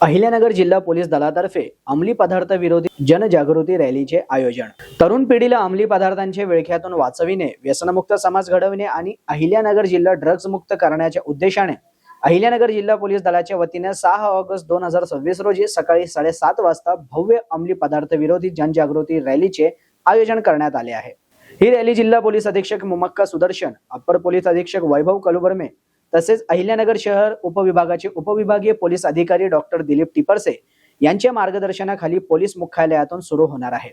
अहिल्यानगर जिल्हा पोलीस दलातर्फे अंमली पदार्थ विरोधी जनजागृती रॅलीचे आयोजन। तरुण पिढीला अंमली पदार्थांच्या विळख्यातून वाचविणे, व्यसनमुक्त समाज घडविणे आणि अहिल्यानगर जिल्हा ड्रग्ज मुक्त करण्याच्या उद्देशाने अहिल्यानगर जिल्हा पोलीस दलाच्या वतीने 6 ऑगस्ट 2026 रोजी सकाळी 7:30 वाजता भव्य अंमली पदार्थ विरोधी जनजागृती रॅलीचे आयोजन करण्यात आले आहे। ही रॅली जिल्हा पोलीस अधीक्षक मुमक्का सुदर्शन, अप्पर पोलीस अधीक्षक वैभव कलुबर्मे तसेच अहिल्यानगर शहर उपविभागाचे उपविभागीय पोलीस अधिकारी डॉक्टर दिलीप टिपरसे यांच्या मार्गदर्शनाखाली पोलीस मुख्यालयातून सुरू होणार आहे।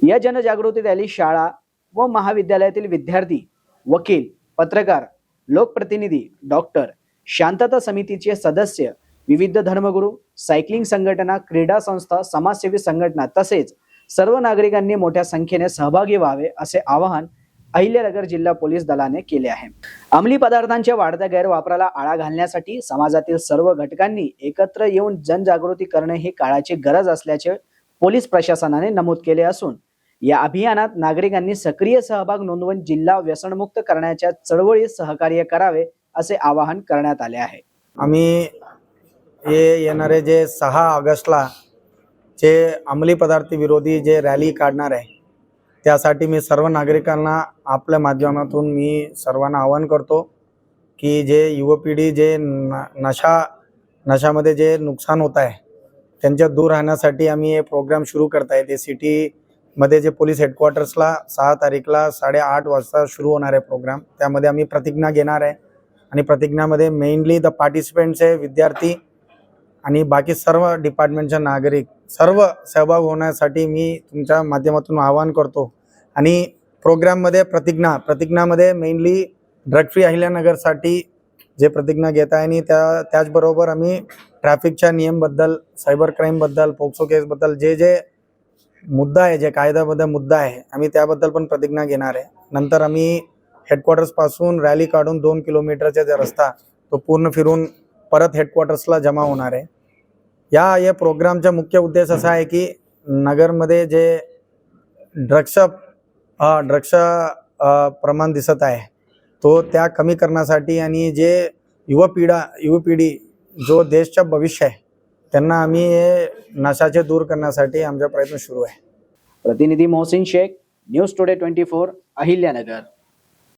या जनजागृती रॅली शाळा व महाविद्यालयातील विद्यार्थी, वकील, पत्रकार, लोकप्रतिनिधी, डॉक्टर, शांतता समितीचे सदस्य, विविध धर्मगुरू, सायकलिंग संघटना, क्रीडा संस्था, समाजसेवी संघटना तसेच सर्व नागरिकांनी मोठ्या संख्येने सहभागी व्हावे असे आवाहन अहिल्यानगर जिल्हा पोलीस दलाने केले आहे। अंमली पदार्थांच्या वाढत्या गैरवापराला आळा घालण्यासाठी समाजातील सर्व घटकांनी एकत्र येऊन जनजागृती करणे ही काळाची गरज असल्याचे पोलीस प्रशासनाने नमूद केले असून या अभियानात नागरिकांनी सक्रिय सहभाग नोंदवून जिल्हा व्यसनमुक्त करण्याच्या चळवळीत सहकार्य करावे असे आवाहन करण्यात आले आहे। आम्ही येणारे जे 6 ऑगस्टला जे अंमली पदार्थ विरोधी जे रॅली काढणार आहे त्यासाठी मी सर्व नागरिकांना आपल्या माध्यमातून मी सर्वांना आवाहन करतो की जे युवा पिढी जे नशामध्ये जे नुकसान होत आहे त्यांच्या दूर राहण्यासाठी आम्ही हे प्रोग्राम सुरू करत आहे। ते सिटीमध्ये जे पोलीस हेडक्वार्टर्सला 6 तारीखला 8:30 वाजता सुरू होणार आहे प्रोग्राम। त्यामध्ये आम्ही प्रतिज्ञा घेणार आहे आणि प्रतिज्ञामध्ये मेनली द पार्टिसिपेंट्स आहे, विद्यार्थी आणि बाकी सर्व डिपार्टमेंटचे नागरिक सर्व सहभाग होण्यासाठी मी तुमच्या माध्यमातून आवाहन करतो। आणि प्रोग्राममध्ये प्रतिज्ञामध्ये मेनली ड्रग फ्री अहिल्यानगरसाठी जे प्रतिज्ञा घेत आहे आणि त्याचबरोबर आम्ही ट्रॅफिकच्या नियमबद्दल, सायबर क्राईमबद्दल, पोक्सो केसबद्दल जे मुद्दा आहे, जे कायद्याबद्दल मुद्दा आहे, आम्ही त्याबद्दल पण प्रतिज्ञा घेणार आहे। नंतर आम्ही हेडक्वार्टर्सपासून रॅली काढून 2 किलोमीटरचा जे रस्ता तो पूर्ण फिरून परत हेडक्वार्टर्सला जमा होणार आहे। या प्रोग्रामचा मुख्य उद्देश असा आहे की नगरमध्ये जे ड्रग्सचं प्रमाण दिसत आहे तो त्या कमी करण्यासाठी आणि जे युवा पिढी जो देशचा भविष्य आहे त्यांना आम्ही हे नशाचे दूर करण्यासाठी आमचा प्रयत्न सुरू आहे। प्रतिनिधी मोहसिन शेख, न्यूज टुडे 24, अहिल्यानगर।